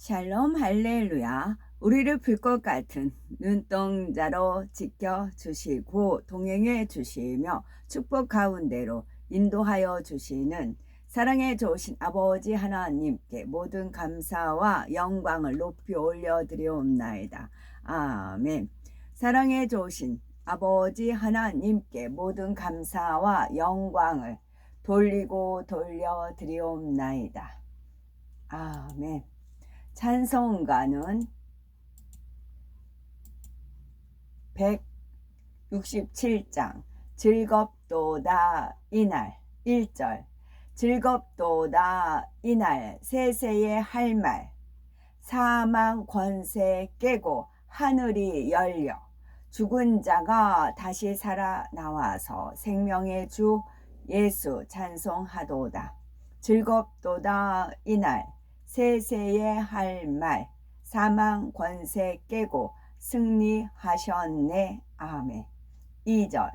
샬롬 할렐루야. 우리를 불꽃 같은 눈동자로 지켜주시고 동행해 주시며 축복 가운데로 인도하여 주시는 사랑에 좋으신 아버지 하나님께 모든 감사와 영광을 높이 올려드리옵나이다. 아멘. 사랑에 좋으신 아버지 하나님께 모든 감사와 영광을 돌리고 돌려드리옵나이다. 아멘. 찬송가는 167장 즐겁도다 이날 1절 즐겁도다 이날 세세의 할 말 사망 권세 깨고 하늘이 열려 죽은 자가 다시 살아나와서 생명의 주 예수 찬송하도다. 즐겁도다 이날 세세의 할 말 사망 권세 깨고 승리하셨네. 아멘. 2절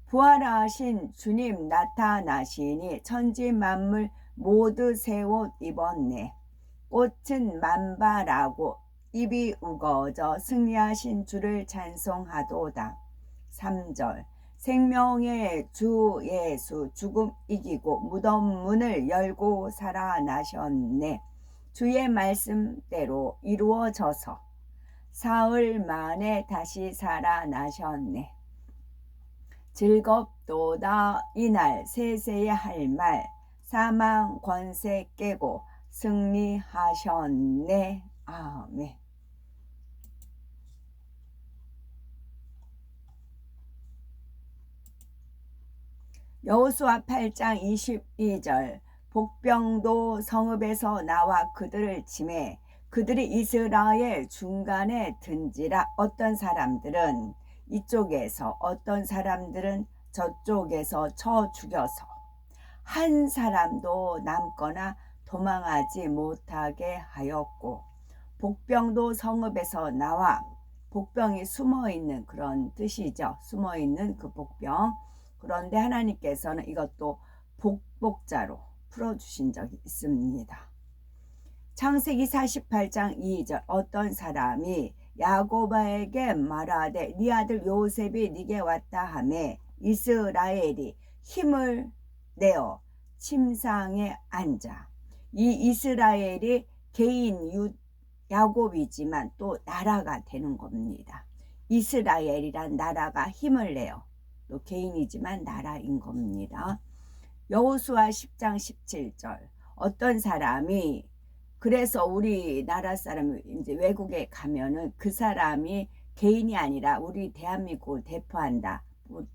부활하신 주님 나타나시니 천지 만물 모두 새 옷 입었네. 꽃은 만발하고 입이 우거져 승리하신 주를 찬송하도다. 3절 생명의 주 예수 죽음 이기고 무덤 문을 열고 살아나셨네. 주의 말씀대로 이루어져서 사흘 만에 다시 살아나셨네. 즐겁도다 이날 세세의 할 말 사망 권세 깨고 승리하셨네. 아멘. 여호수아 8장 22절 복병도 성읍에서 나와 그들을 치매 그들이 이스라엘 중간에 든지라 어떤 사람들은 이쪽에서 어떤 사람들은 저쪽에서 쳐 죽여서 한 사람도 남거나 도망하지 못하게 하였고 복병도 성읍에서 나와 복병이 숨어있는 그런 뜻이죠. 숨어있는 그 복병. 그런데 하나님께서는 이것도 복복자로 풀어주신 적이 있습니다. 창세기 48장 2절 어떤 사람이 야곱에게 말하되 네 아들 요셉이 네게 왔다 하매 이스라엘이 힘을 내어 침상에 앉아. 이 이스라엘이 개인 야곱이지만 또 나라가 되는 겁니다. 이스라엘이란 나라가 힘을 내어 또 개인이지만 나라인 겁니다. 여호수아 10장 17절 어떤 사람이 그래서 우리나라 사람이 이제 외국에 가면은 그 사람이 개인이 아니라 우리 대한민국을 대표한다.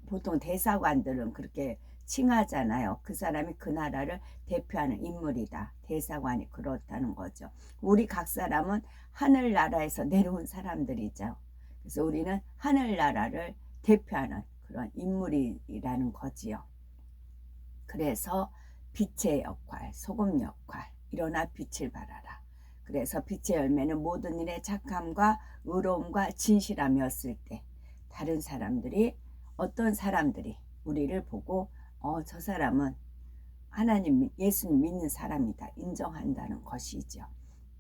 보통 대사관들은 그렇게 칭하잖아요. 그 사람이 그 나라를 대표하는 인물이다. 대사관이 그렇다는 거죠. 우리 각 사람은 하늘나라에서 내려온 사람들이죠. 그래서 우리는 하늘나라를 대표하는 그런 인물이라는 거지요. 그래서 빛의 역할, 소금 역할, 일어나 빛을 발하라. 그래서 빛의 열매는 모든 일에 착함과 의로움과 진실함이었을 때 다른 사람들이 어떤 사람들이 우리를 보고 저 사람은 하나님 예수님 믿는 사람이다 인정한다는 것이죠.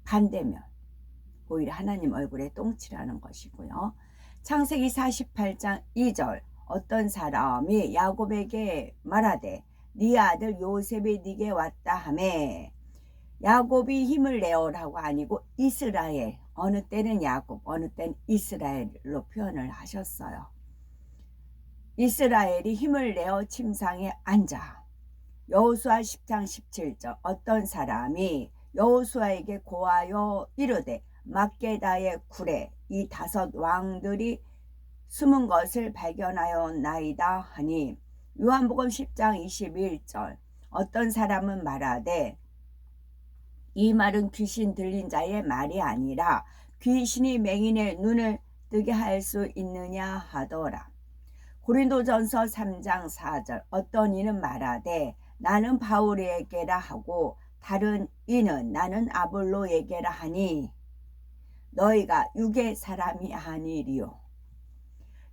반대면 오히려 하나님 얼굴에 똥칠하는 것이고요. 창세기 48장 2절 어떤 사람이 야곱에게 말하되 네 아들 요셉이 네게 왔다 하매 야곱이 힘을 내어라고 아니고 이스라엘 어느 때는 야곱 어느 때는 이스라엘로 표현을 하셨어요. 이스라엘이 힘을 내어 침상에 앉아. 여호수아 10장 17절 어떤 사람이 여호수아에게 고하여 이르되 막게다의 굴에 이 5 왕들이 숨은 것을 발견하였나이다 하니 요한복음 10장 21절 어떤 사람은 말하되 이 말은 귀신 들린 자의 말이 아니라 귀신이 맹인의 눈을 뜨게 할 수 있느냐 하더라. 고린도전서 3장 4절 어떤 이는 말하되 나는 바울에게라 하고 다른 이는 나는 아볼로에게라 하니 너희가 육의 사람이 아니리요.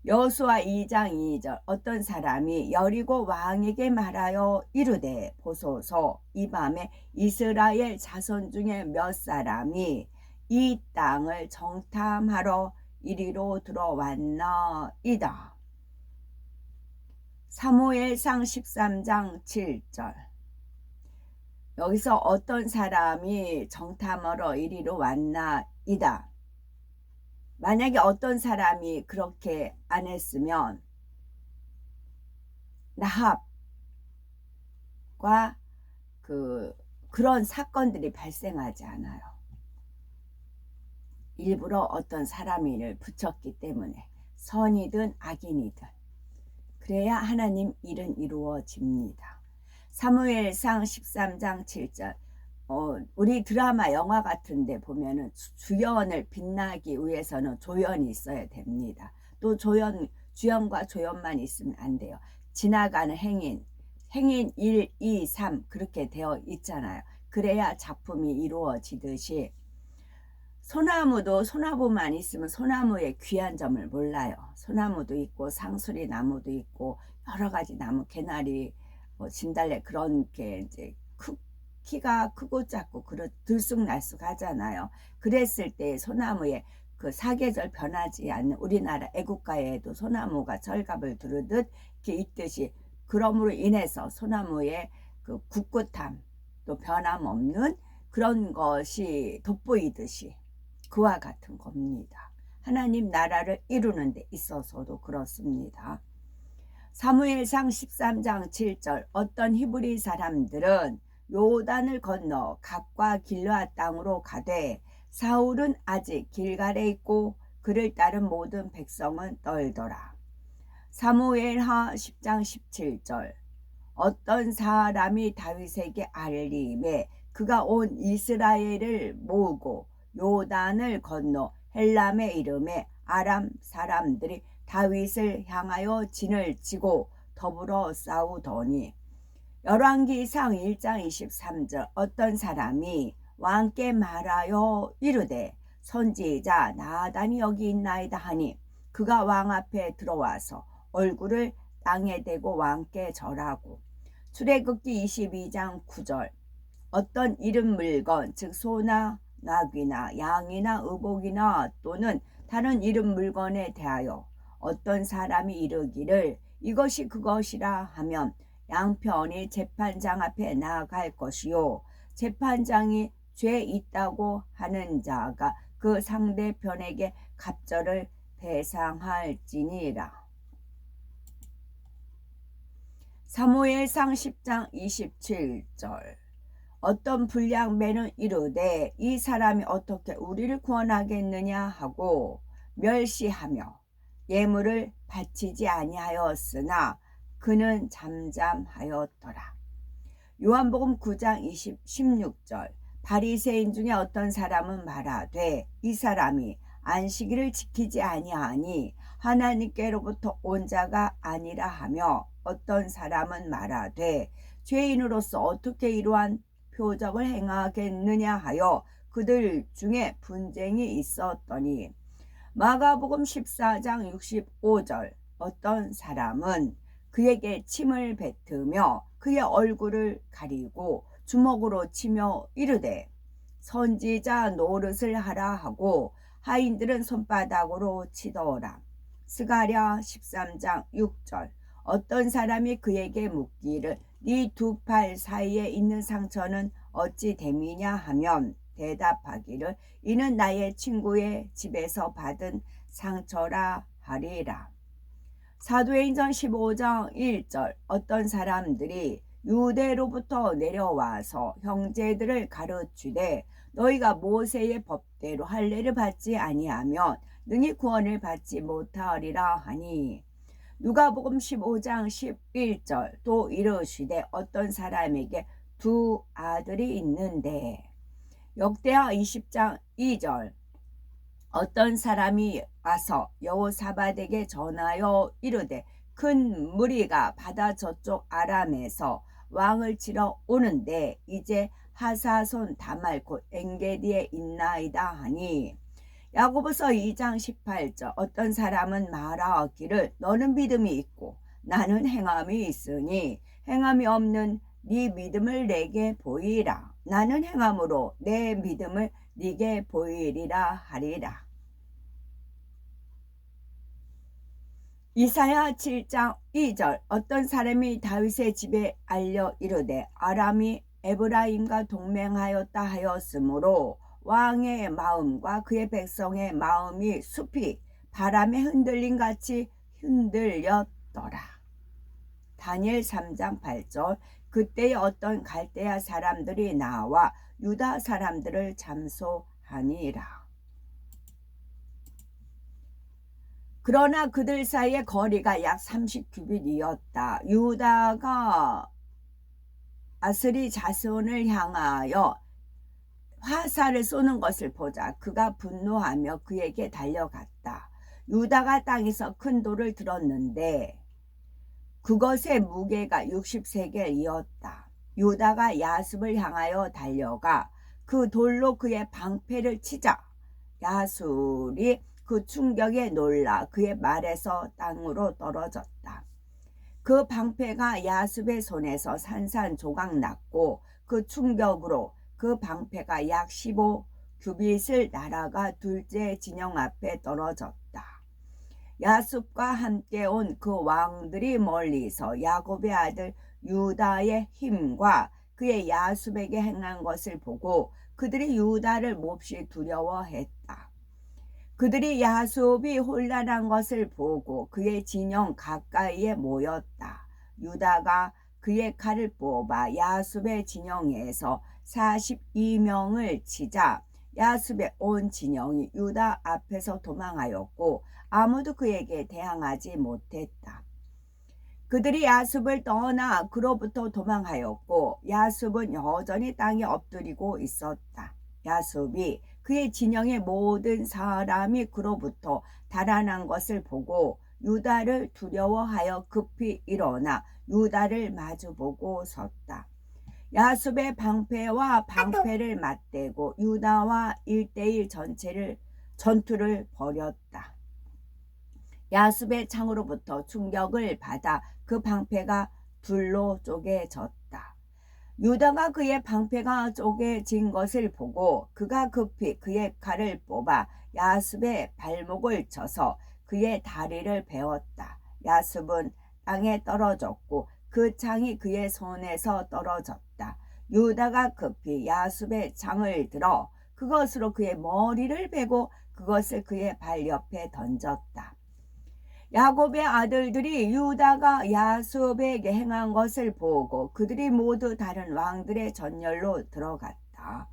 여호수아 2장 2절 어떤 사람이 여리고 왕에게 말하여 이르되 보소서 이 밤에 이스라엘 자손 중에 몇 사람이 이 땅을 정탐하러 이리로 들어왔나이다. 사무엘상 13장 7절. 여기서 어떤 사람이 정탐하러 이리로 왔나이다. 만약에 어떤 사람이 그렇게 안 했으면 라합과 그런 사건들이 발생하지 않아요. 일부러 어떤 사람을 붙였기 때문에, 선이든 악인이든. 그래야 하나님 일은 이루어집니다. 사무엘상 13장 7절. 우리 드라마 영화 같은데 보면은 주연을 빛나기 위해서는 조연이 있어야 됩니다. 또 주연과 조연만 있으면 안 돼요. 지나가는 행인 1, 2, 3 그렇게 되어 있잖아요. 그래야 작품이 이루어지듯이, 소나무도 소나무만 있으면 소나무의 귀한 점을 몰라요. 소나무도 있고 상수리 나무도 있고 여러 가지 나무, 개나리, 진달래, 그런 게 이제 키가 크고 작고 들쑥날쑥 하잖아요. 그랬을 때 소나무의 그 사계절 변하지 않는, 우리나라 애국가에도 소나무가 절갑을 두르듯 이렇게 있듯이, 그럼으로 인해서 소나무의 그 굳굳함, 또 변함없는 그런 것이 돋보이듯이 그와 같은 겁니다. 하나님 나라를 이루는 데 있어서도 그렇습니다. 사무엘상 13장 7절. 어떤 히브리 사람들은 요단을 건너 갓과 길르앗 땅으로 가되 사울은 아직 길갈에 있고 그를 따른 모든 백성은 떨더라. 사무엘하 10장 17절. 어떤 사람이 다윗에게 알림에 그가 온 이스라엘을 모으고 요단을 건너 헬람의 이름에 아람 사람들이 다윗을 향하여 진을 치고 더불어 싸우더니. 열왕기상 1장 23절. 어떤 사람이 왕께 말하여 이르되 선지자 나단이 여기 있나이다 하니 그가 왕 앞에 들어와서 얼굴을 땅에 대고 왕께 절하고. 출애굽기 22장 9절. 어떤 이른 물건, 즉 소나 나귀나 양이나 의복이나 또는 다른 이른 물건에 대하여 어떤 사람이 이르기를 이것이 그것이라 하면 양편이 재판장 앞에 나아갈 것이요, 재판장이 죄 있다고 하는 자가 그 상대편에게 갑절을 배상할지니라. 사무엘상 10장 27절. 어떤 불량배는 이르되 이 사람이 어떻게 우리를 구원하겠느냐 하고 멸시하며 예물을 바치지 아니하였으나 그는 잠잠하였더라. 요한복음 9장 16절. 바리새인 중에 어떤 사람은 말하되 이 사람이 안식일을 지키지 아니하니 하나님께로부터 온 자가 아니라 하며, 어떤 사람은 말하되 죄인으로서 어떻게 이러한 표적을 행하겠느냐 하여 그들 중에 분쟁이 있었더니. 마가복음 14장 65절. 어떤 사람은 그에게 침을 뱉으며 그의 얼굴을 가리고 주먹으로 치며 이르되 선지자 노릇을 하라 하고 하인들은 손바닥으로 치더라. 스가랴 13장 6절. 어떤 사람이 그에게 묻기를 네 두 팔 사이에 있는 상처는 어찌 됨이냐 하면 대답하기를 이는 나의 친구의 집에서 받은 상처라 하리라. 사도행전 15장 1절. 어떤 사람들이 유대로부터 내려와서 형제들을 가르치되 너희가 모세의 법대로 할례를 받지 아니하면 능히 구원을 받지 못하리라 하니. 누가복음 15장 11절. 또 이르시되 어떤 사람에게 두 아들이 있는데. 역대하 20장 2절. 어떤 사람이 와서 여호사밧에게 전하여 이르되 큰 무리가 바다 저쪽 아람에서 왕을 치러 오는데 이제 하사손 다말 곧 엔게디에 있나이다 하니. 야고보서 2장 18절. 어떤 사람은 말하기를 너는 믿음이 있고 나는 행함이 있으니 행함이 없는 네 믿음을 내게 보이라. 나는 행함으로 내 믿음을 네게 보이리라 하리라. 이사야 7장 2절. 어떤 사람이 다윗의 집에 알려 이르되 아람이 에브라임과 동맹하였다 하였으므로 왕의 마음과 그의 백성의 마음이 숲이 바람에 흔들림 같이 흔들렸더라. 다니엘 3장 8절. 그때에 어떤 갈대아 사람들이 나와 유다 사람들을 잠소하니라. 그러나 그들 사이의 거리가 약 30규빗이었다. 유다가 아스리 자손을 향하여 화살을 쏘는 것을 보자 그가 분노하며 그에게 달려갔다. 유다가 땅에서 큰 돌을 들었는데 그것의 무게가 60세겔이었다. 유다가 야습을 향하여 달려가 그 돌로 그의 방패를 치자 야술이 그 충격에 놀라 그의 말에서 땅으로 떨어졌다. 그 방패가 야습의 손에서 산산조각 났고 그 충격으로 그 방패가 약 15규빗을 날아가 둘째 진영 앞에 떨어졌다. 야습과 함께 온 그 왕들이 멀리서 야곱의 아들 유다의 힘과 그의 야습에게 행한 것을 보고 그들이 유다를 몹시 두려워했다. 그들이 야곱이 혼란한 것을 보고 그의 진영 가까이에 모였다. 유다가 그의 칼을 뽑아 야곱의 진영에서 42명을 치자 야곱의 온 진영이 유다 앞에서 도망하였고 아무도 그에게 대항하지 못했다. 그들이 야곱을 떠나 그로부터 도망하였고 야곱은 여전히 땅에 엎드리고 있었다. 야곱이 그의 진영의 모든 사람이 그로부터 달아난 것을 보고 유다를 두려워하여 급히 일어나 유다를 마주보고 섰다. 야곱의 방패와 방패를 맞대고 유다와 1대1 전투를 벌였다. 야곱의 창으로부터 충격을 받아 그 방패가 둘로 쪼개졌다. 유다가 그의 방패가 쪼개진 것을 보고 그가 급히 그의 칼을 뽑아 야곱의 발목을 쳐서 그의 다리를 베었다. 야곱은 땅에 떨어졌고 그 창이 그의 손에서 떨어졌다. 유다가 급히 야곱의 창을 들어 그것으로 그의 머리를 베고 그것을 그의 발 옆에 던졌다. 야곱의 아들들이 유다가 야곱에게 행한 것을 보고 그들이 모두 다른 왕들의 전열로 들어갔다.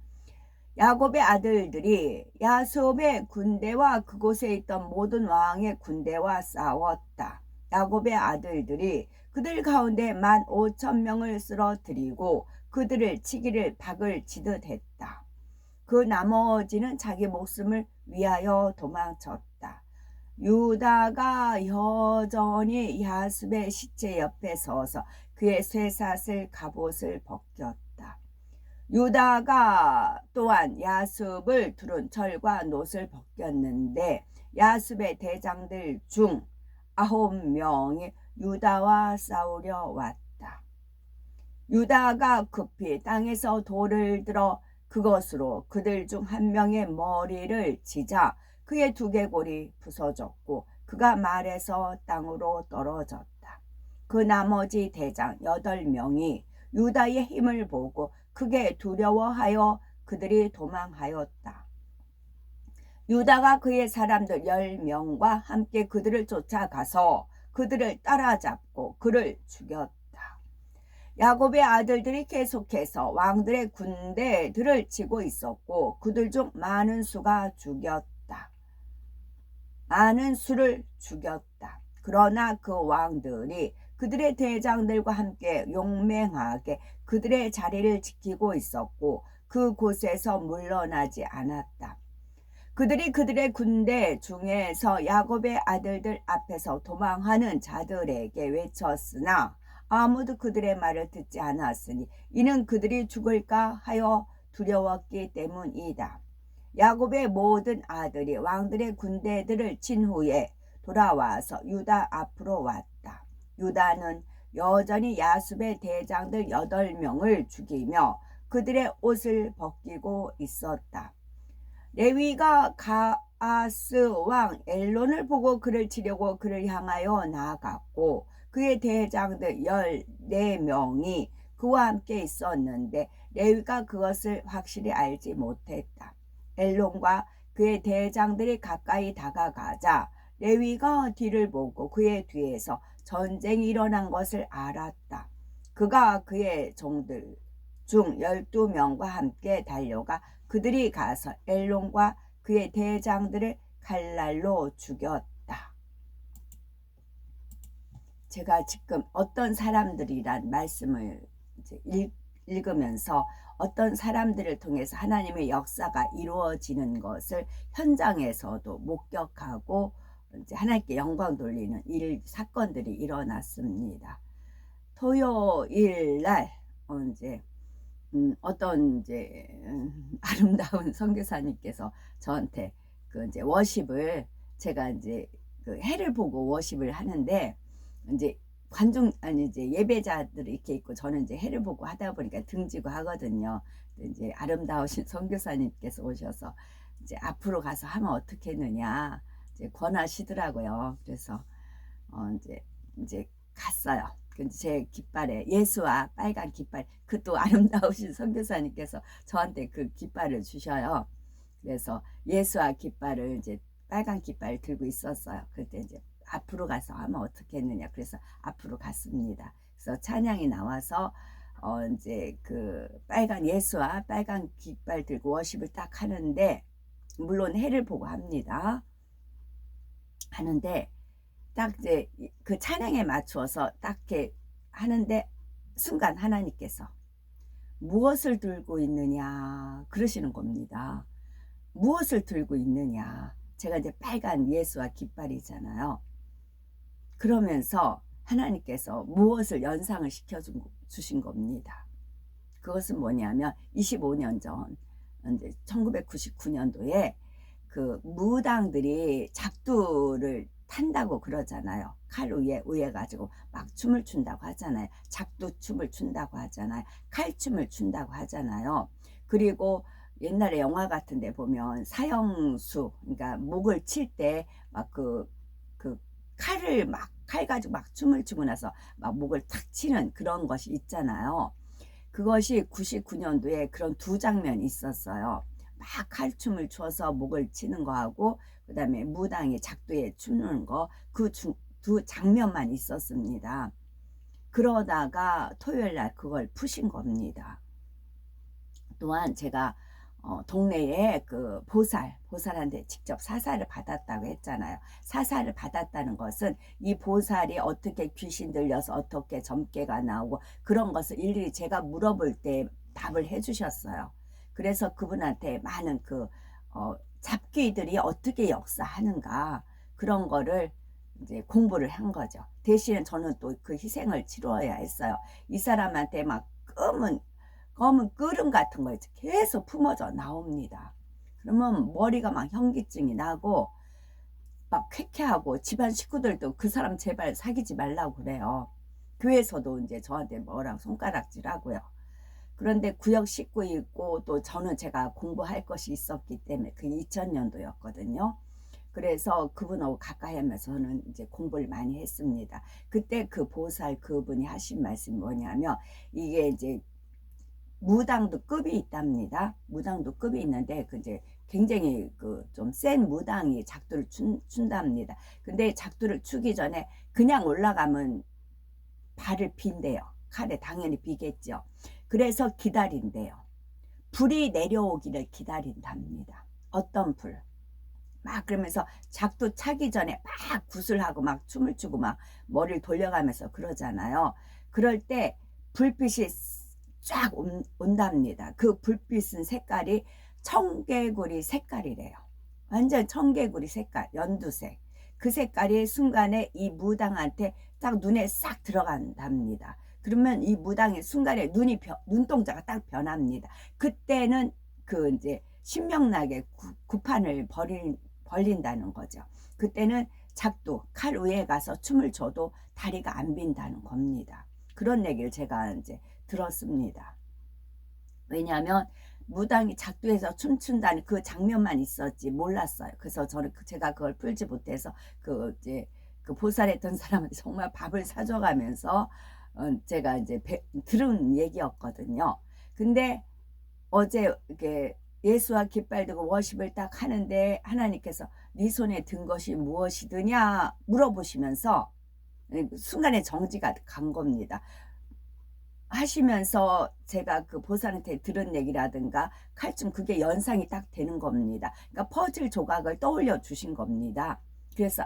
야곱의 아들들이 야곱의 군대와 그곳에 있던 모든 왕의 군대와 싸웠다. 야곱의 아들들이 그들 가운데 15,000명을 쓰러뜨리고 그들을 치기를 박을 치듯 했다. 그 나머지는 자기 목숨을 위하여 도망쳤다. 유다가 여전히 야곱의 시체 옆에 서서 그의 쇠사슬 갑옷을 벗겼다. 유다가 또한 야곱을 두른 철과 놋을 벗겼는데 야곱의 대장들 중 9명이 유다와 싸우려 왔다. 유다가 급히 땅에서 돌을 들어 그것으로 그들 중 한 명의 머리를 치자 그의 두개골이 부서졌고 그가 말에서 땅으로 떨어졌다. 그 나머지 대장 8명이 유다의 힘을 보고 크게 두려워하여 그들이 도망하였다. 유다가 그의 사람들 10명과 함께 그들을 쫓아가서 그들을 따라잡고 그를 죽였다. 야곱의 아들들이 계속해서 왕들의 군대들을 치고 있었고 그들 중 많은 수가 많은 수를 죽였다. 그러나 그 왕들이 그들의 대장들과 함께 용맹하게 그들의 자리를 지키고 있었고 그곳에서 물러나지 않았다. 그들이 그들의 군대 중에서 야곱의 아들들 앞에서 도망하는 자들에게 외쳤으나 아무도 그들의 말을 듣지 않았으니 이는 그들이 죽을까 하여 두려웠기 때문이다. 야곱의 모든 아들이 왕들의 군대들을 친 후에 돌아와서 유다 앞으로 왔다. 유다는 여전히 야숲의 대장들 8명을 죽이며 그들의 옷을 벗기고 있었다. 레위가 가아스 왕 엘론을 보고 그를 치려고 그를 향하여 나아갔고 그의 대장들 14명이 그와 함께 있었는데 레위가 그것을 확실히 알지 못했다. 엘론과 그의 대장들이 가까이 다가가자 레위가 뒤를 보고 그의 뒤에서 전쟁이 일어난 것을 알았다. 그가 그의 종들 중 12명과 함께 달려가 그들이 가서 엘론과 그의 대장들을 칼날로 죽였다. 제가 지금 어떤 사람들이란 말씀을 이제 읽으면서 어떤 사람들을 통해서 하나님의 역사가 이루어지는 것을 현장에서도 목격하고 이제 하나님께 영광 돌리는 사건들이 일어났습니다. 토요일 날 이제 어떤 이제 아름다운 선교사님께서 저한테 그 이제 워십을 제가 이제 그 해를 보고 워십을 하는데 이제 이제 예배자들이 이렇게 있고 저는 이제 해를 보고 하다 보니까 등지고 하거든요. 이제 아름다우신 선교사님께서 오셔서 이제 앞으로 가서 하면 어떻겠느냐 이제 권하시더라고요. 그래서 이제 갔어요. 제 깃발에 예수와 빨간 깃발, 그 또 아름다우신 선교사님께서 저한테 그 깃발을 주셔요. 그래서 예수와 깃발을 이제 빨간 깃발을 들고 있었어요. 그때 이제 앞으로 가서 하면 어떻겠느냐. 그래서 앞으로 갔습니다. 그래서 찬양이 나와서 이제 그 빨간 예수와 빨간 깃발 들고 워십을 딱 하는데 물론 해를 보고 합니다. 하는데 딱 이제 그 찬양에 맞추어서 딱 이렇게 하는데 순간 하나님께서 무엇을 들고 있느냐 그러시는 겁니다. 무엇을 들고 있느냐. 제가 이제 빨간 예수와 깃발이잖아요. 그러면서 하나님께서 무엇을 연상을 시켜주신 겁니다. 그것은 뭐냐면 25년 전 이제 1999년도에 그 무당들이 작두를 탄다고 그러잖아요. 칼 위에 가지고 막 춤을 춘다고 하잖아요. 작두춤을 춘다고 하잖아요. 칼춤을 춘다고 하잖아요. 그리고 옛날에 영화 같은 데 보면 사형수, 그러니까 목을 칠 때 막 그 칼 가지고 막 춤을 추고 나서 막 목을 탁 치는 그런 것이 있잖아요. 그것이 99년도에 그런 두 장면이 있었어요. 막 칼춤을 춰서 목을 치는 거하고 그 다음에 무당이 작두에 추는 거, 그 두 장면만 있었습니다. 그러다가 토요일 날 그걸 푸신 겁니다. 또한 제가 동네에 그 보살한테 직접 사사를 받았다고 했잖아요. 사사를 받았다는 것은 이 보살이 어떻게 귀신 들려서 어떻게 점괘가 나오고 그런 것을 일일이 제가 물어볼 때 답을 해주셨어요. 그래서 그분한테 많은 잡귀들이 어떻게 역사하는가 그런 거를 이제 공부를 한 거죠. 대신에 저는 또 그 희생을 치러야 했어요. 이 사람한테 막 검은 끓음 같은 거 계속 품어져 나옵니다. 그러면 머리가 막 현기증이 나고 막 쾌쾌하고 집안 식구들도 그 사람 제발 사귀지 말라고 그래요. 교회에서도 이제 저한테 뭐라고 손가락질하고요. 그런데 구역 식구 있고 또 저는 제가 공부할 것이 있었기 때문에 그게 2000년도였거든요. 그래서 그분하고 가까이 하면서 저는 이제 공부를 많이 했습니다. 그때 그 보살 그분이 하신 말씀이 뭐냐면 이게 이제 무당도 급이 있답니다. 무당도 급이 있는데 그 이제 굉장히 그 좀 센 무당이 작두를 춘답니다. 근데 작두를 추기 전에 그냥 올라가면 발을 빈대요. 칼에 당연히 비겠죠. 그래서 기다린대요. 불이 내려오기를 기다린답니다. 어떤 불? 막 그러면서 작두 차기 전에 막 구슬하고 막 춤을 추고 막 머리를 돌려가면서 그러잖아요. 그럴 때 불빛이 쫙 온답니다. 그 불빛은 색깔이 청개구리 색깔이래요. 완전 청개구리 색깔, 연두색. 그 색깔이 순간에 이 무당한테 딱 눈에 싹 들어간답니다. 그러면 이 무당의 순간에 눈동자가 딱 변합니다. 그때는 그 이제 신명나게 구판을 벌린다는 거죠. 그때는 작두 칼 위에 가서 춤을 춰도 다리가 안 빈다는 겁니다. 그런 얘기를 제가 이제 들었습니다. 왜냐하면 무당이 작두에서 춤춘다는 그 장면만 있었지 몰랐어요. 그래서 저는 제가 그걸 풀지 못해서 그 이제 그 보살했던 사람한테 정말 밥을 사줘가면서 제가 이제 들은 얘기였거든요. 근데 어제 이렇게 예수와 깃발 들고 워십을 딱 하는데 하나님께서 네 손에 든 것이 무엇이드냐 물어보시면서 순간에 정지가 간 겁니다. 하시면서 제가 그 보살한테 들은 얘기라든가 칼춤 그게 연상이 딱 되는 겁니다. 그러니까 퍼즐 조각을 떠올려 주신 겁니다. 그래서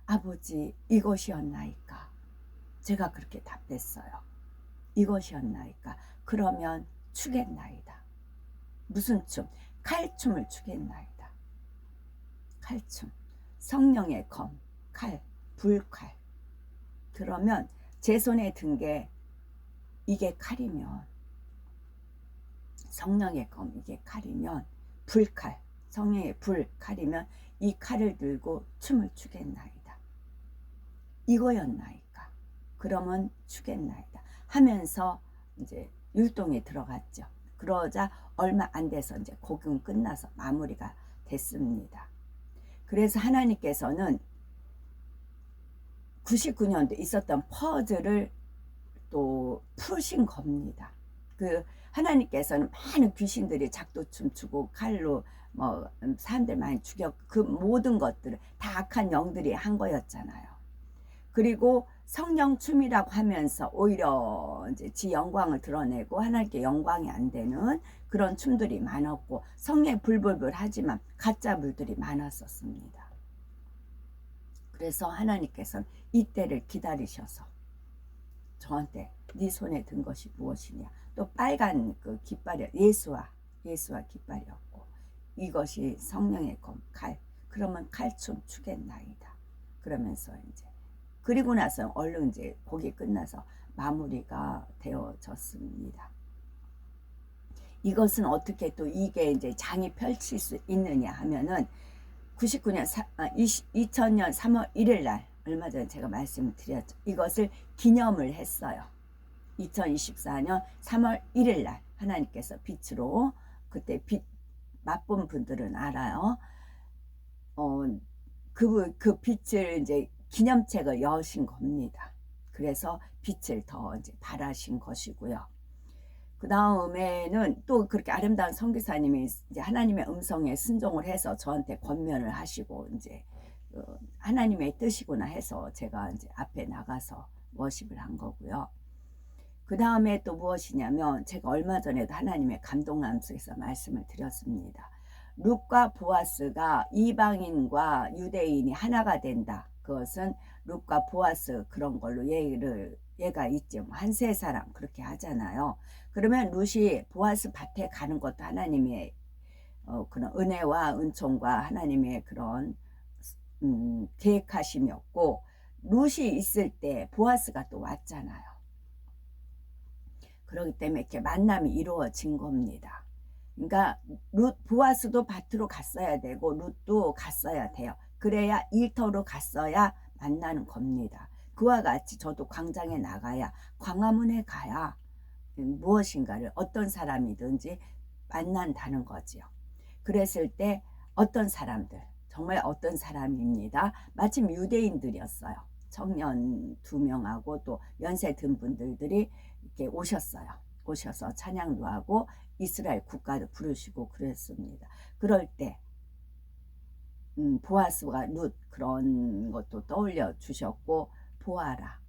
아버지 이것이었나이까? 제가 그렇게 답했어요. 이것이었나이까? 그러면 추겠나이다. 무슨 춤? 칼춤을 추겠나이다. 칼춤. 성령의 검, 칼, 불칼. 그러면 제 손에 든 게 이게 칼이면, 성령의 검 이게 칼이면, 불칼, 성령의 불칼이면 이 칼을 들고 춤을 추겠나이다. 이거였나이까? 그러면 추겠나이다. 하면서 이제 율동에 들어갔죠. 그러자 얼마 안 돼서 이제 곡은 끝나서 마무리가 됐습니다. 그래서 하나님께서는 99년도 있었던 퍼즐을 또 푸신 겁니다. 그 하나님께서는 많은 귀신들이 작두춤 추고 칼로 뭐 사람들 많이 죽였고 그 모든 것들을 다 악한 영들이 한 거였잖아요. 그리고 성령 춤이라고 하면서 오히려 이제 지 영광을 드러내고 하나님께 영광이 안 되는 그런 춤들이 많았고 성령이 불불불 하지만 가짜 불들이 많았었습니다. 그래서 하나님께서는 이때를 기다리셔서 저한테 네 손에 든 것이 무엇이냐, 또 빨간 그 깃발이 예수와 깃발이었고 이것이 성령의 검 칼, 그러면 칼춤 추겠나이다. 그러면서 이제 그리고 나서 얼른 이제 곡이 끝나서 마무리가 되어졌습니다. 이것은 어떻게 또 이게 이제 장이 펼칠 수 있느냐 하면은 2000년 3월 1일 날 얼마 전에 제가 말씀을 드렸죠. 이것을 기념을 했어요. 2024년 3월 1일 날 하나님께서 빛으로, 그때 빛 맛본 분들은 알아요. 그 빛을 이제 기념책을 여신 겁니다. 그래서 빛을 더 이제 발하신 것이고요. 그 다음에는 또 그렇게 아름다운 선교사님이 이제 하나님의 음성에 순종을 해서 저한테 권면을 하시고 이제 하나님의 뜻이구나 해서 제가 이제 앞에 나가서 워십을 한 거고요. 그 다음에 또 무엇이냐면 제가 얼마 전에도 하나님의 감동함 속에서 말씀을 드렸습니다. 룻과 보아스가 이방인과 유대인이 하나가 된다. 그것은 룻과 보아스 그런 걸로 얘가 있죠. 한 세 사람 그렇게 하잖아요. 그러면 룻이 보아스 밭에 가는 것도 하나님의 그런 은혜와 은총과 하나님의 그런 계획하심이었고, 룻이 있을 때 보아스가 또 왔잖아요. 그렇기 때문에 이렇게 만남이 이루어진 겁니다. 그러니까 보아스도 밭으로 갔어야 되고 룻도 갔어야 돼요. 그래야 일터로 갔어야 만나는 겁니다. 그와 같이 저도 광장에 나가야, 광화문에 가야 무엇인가를 어떤 사람이든지 만난다는 거지요. 그랬을 때 어떤 사람들, 정말 어떤 사람입니다. 마침 유대인들이었어요. 청년 2명하고 또 연세 든 분들이 이렇게 오셨어요. 오셔서 찬양도 하고 이스라엘 국가도 부르시고 그랬습니다. 그럴 때 보아스와 룻 그런 것도 떠올려 주셨고, 보아라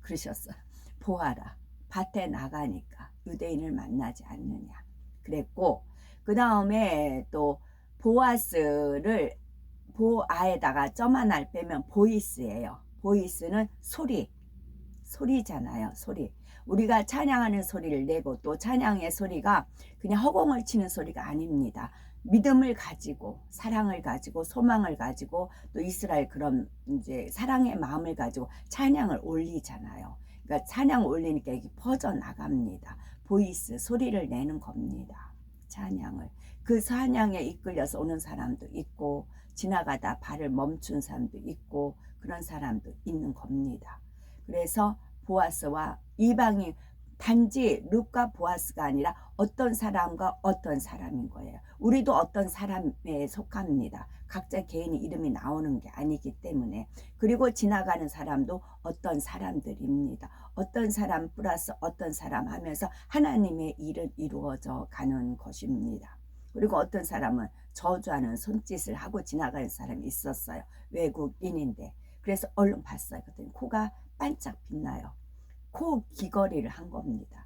그러셨어요. 보아라, 밭에 나가니까 유대인을 만나지 않느냐 그랬고, 그 다음에 또 보아스를 보아에다가 점 하나를 빼면 보이스예요. 보이스는 소리잖아요. 소리. 우리가 찬양하는 소리를 내고 또 찬양의 소리가 그냥 허공을 치는 소리가 아닙니다. 믿음을 가지고 사랑을 가지고 소망을 가지고 또 이스라엘 그런 이제 사랑의 마음을 가지고 찬양을 올리잖아요. 그러니까 찬양 올리니까 이게 퍼져 나갑니다. 보이스, 소리를 내는 겁니다. 찬양을. 그 찬양에 이끌려서 오는 사람도 있고 지나가다 발을 멈춘 사람도 있고 그런 사람도 있는 겁니다. 그래서 보아스와 이방인, 단지 룻과 보아스가 아니라 어떤 사람과 어떤 사람인 거예요. 우리도 어떤 사람에 속합니다. 각자 개인의 이름이 나오는 게 아니기 때문에. 그리고 지나가는 사람도 어떤 사람들입니다. 어떤 사람 플러스 어떤 사람 하면서 하나님의 일은 이루어져 가는 것입니다. 그리고 어떤 사람은 저주하는 손짓을 하고 지나가는 사람이 있었어요. 외국인인데. 그래서 얼른 봤어요. 그랬더니 코가 반짝 빛나요. 코 귀걸이를 한 겁니다.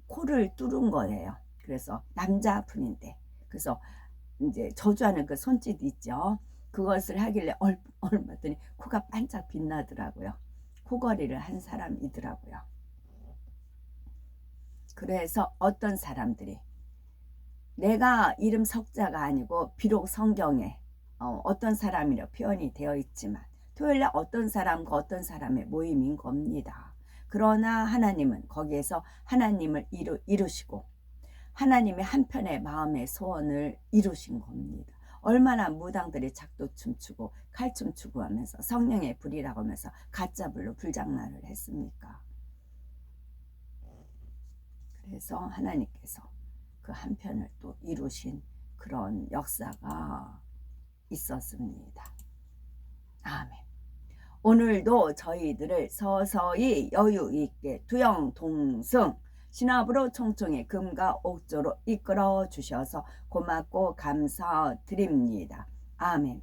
코를 뚫은 거예요. 그래서 남자분인데, 그래서 이제 저주하는 그 손짓 있죠. 그것을 하길래 얼른 봤더니 코가 반짝 빛나더라고요. 코걸이를 한 사람이더라고요. 그래서 어떤 사람들이, 내가 이름 석자가 아니고 비록 성경에 어떤 사람이라 표현이 되어 있지만 토요일날 어떤 사람과 어떤 사람의 모임인 겁니다. 그러나 하나님은 거기에서 하나님을 이루시고 하나님의 한편의 마음의 소원을 이루신 겁니다. 얼마나 무당들이 작도 춤추고 칼춤 추고 하면서 성령의 불이라고 하면서 가짜 불로 불장난을 했습니까? 그래서 하나님께서 그 한편을 또 이루신 그런 역사가 있었습니다. 아멘. 오늘도 저희들을 서서히 여유 있게 두영동승 신압으로 총총히 금과 옥조로 이끌어 주셔서 고맙고 감사드립니다. 아멘.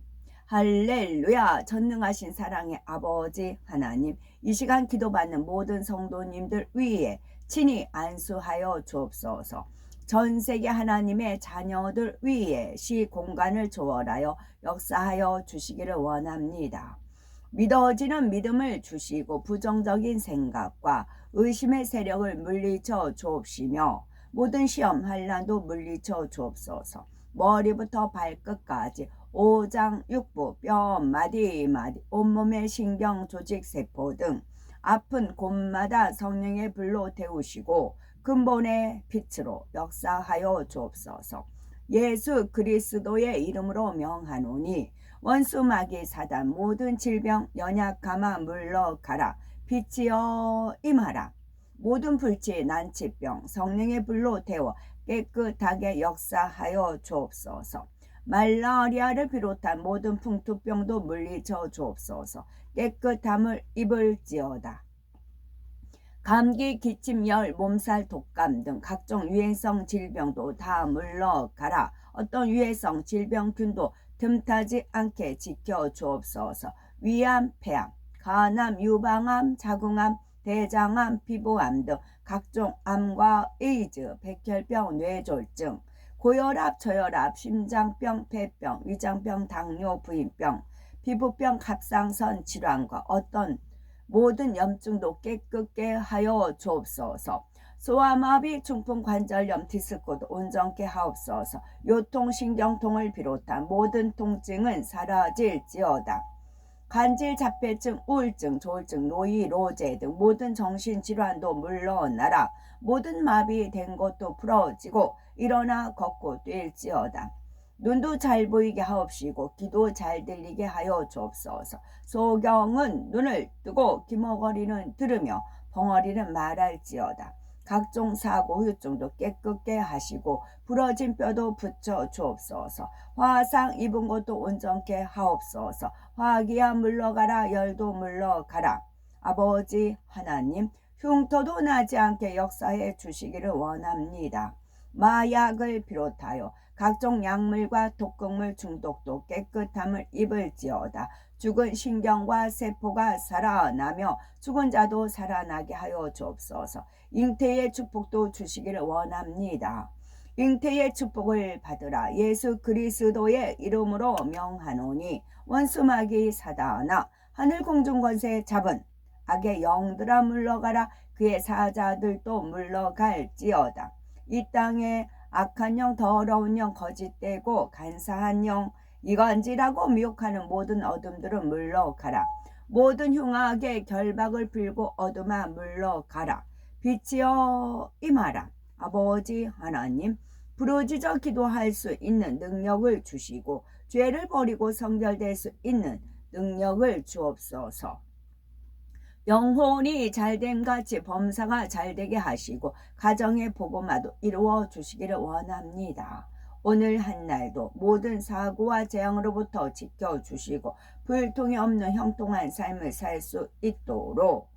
할렐루야. 전능하신 사랑의 아버지 하나님, 이 시간 기도받는 모든 성도님들 위에 친히 안수하여 주옵소서. 전 세계 하나님의 자녀들 위에 시공간을 초월하여 역사하여 주시기를 원합니다. 믿어지는 믿음을 주시고 부정적인 생각과 의심의 세력을 물리쳐 주옵시며 모든 시험 환난도 물리쳐 주옵소서. 머리부터 발끝까지 오장육부 뼈 마디 온몸의 신경 조직 세포 등 아픈 곳마다 성령의 불로 태우시고 근본의 빛으로 역사하여 주옵소서. 예수 그리스도의 이름으로 명하노니 원수 마귀 사단 모든 질병 연약함아 물러가라. 빛이여 임하라. 모든 불치 난치병 성령의 불로 태워 깨끗하게 역사하여 주옵소서. 말라리아를 비롯한 모든 풍토병도 물리쳐 주옵소서. 깨끗함을 입을지어다. 감기, 기침, 열, 몸살, 독감 등 각종 유해성 질병도 다 물러가라. 어떤 유해성 질병균도 틈타지 않게 지켜주옵소서. 위암, 폐암, 간암, 유방암, 자궁암, 대장암, 피부암 등 각종 암과 에이즈, 백혈병, 뇌졸중, 고혈압, 저혈압, 심장병, 폐병, 위장병, 당뇨, 부인병, 피부병, 갑상선 질환과 어떤 모든 염증도 깨끗게 하여 주옵소서. 소아마비, 중풍관절염, 디스코도 온전케 하옵소서. 요통신경통을 비롯한 모든 통증은 사라질지어다. 간질, 자폐증, 우울증, 조울증, 노이, 로제 등 모든 정신질환도 물러나라. 모든 마비된 것도 풀어지고 일어나 걷고 뛸지어다. 눈도 잘 보이게 하옵시고 귀도 잘 들리게 하여 주옵소서. 소경은 눈을 뜨고 기머거리는 들으며 벙어리는 말할지어다. 각종 사고 후유증도 깨끗게 하시고 부러진 뼈도 붙여 주옵소서. 화상 입은 것도 온전케 하옵소서. 화기야 물러가라. 열도 물러가라. 아버지 하나님, 흉터도 나지 않게 역사해 주시기를 원합니다. 마약을 비롯하여 각종 약물과 독극물 중독도 깨끗함을 입을지어다. 죽은 신경과 세포가 살아나며 죽은 자도 살아나게 하여 주옵소서. 잉태의 축복도 주시기를 원합니다. 잉태의 축복을 받으라. 예수 그리스도의 이름으로 명하노니 원수마귀 사단아 하늘 공중 권세 잡은 악의 영들아 물러가라. 그의 사자들도 물러갈지어다. 이 땅에 악한 영, 더러운 영, 거짓되고 간사한 영, 이간질하고 미혹하는 모든 어둠들은 물러가라. 모든 흉악의 결박을 풀고 어둠아 물러가라. 빛이여 임하라. 아버지 하나님, 부르짖어 기도할 수 있는 능력을 주시고 죄를 버리고 성결될 수 있는 능력을 주옵소서. 영혼이 잘됨 같이 범사가 잘되게 하시고 가정의 복음화도 이루어 주시기를 원합니다. 오늘 한날도 모든 사고와 재앙으로부터 지켜주시고 불통이 없는 형통한 삶을 살 수 있도록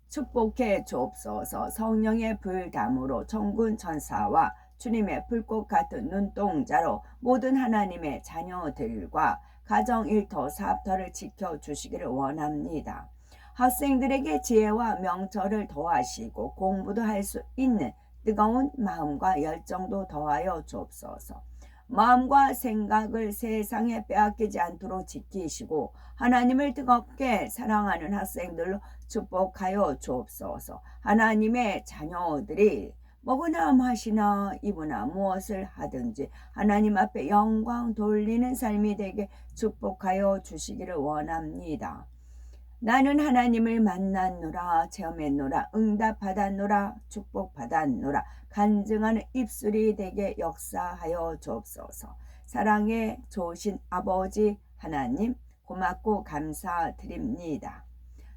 축복해 주옵소서. 성령의 불담으로 천군 천사와 주님의 불꽃 같은 눈동자로 모든 하나님의 자녀들과 가정 일터 사업터를 지켜주시기를 원합니다. 학생들에게 지혜와 명철을 더하시고 공부도 할 수 있는 뜨거운 마음과 열정도 더하여 주옵소서. 마음과 생각을 세상에 빼앗기지 않도록 지키시고 하나님을 뜨겁게 사랑하는 학생들로 축복하여 주옵소서. 하나님의 자녀들이 먹으나 마시나 입으나 무엇을 하든지 하나님 앞에 영광 돌리는 삶이 되게 축복하여 주시기를 원합니다. 나는 하나님을 만났노라, 체험했노라, 응답받았노라, 축복받았노라, 간증하는 입술이 되게 역사하여 주옵소서. 사랑의 좋으신 아버지 하나님, 고맙고 감사드립니다.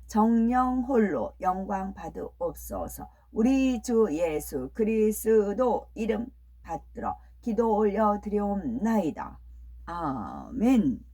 정령 홀로 영광 받으옵소서. 우리 주 예수 그리스도 이름 받들어 기도 올려드리옵나이다. 아멘.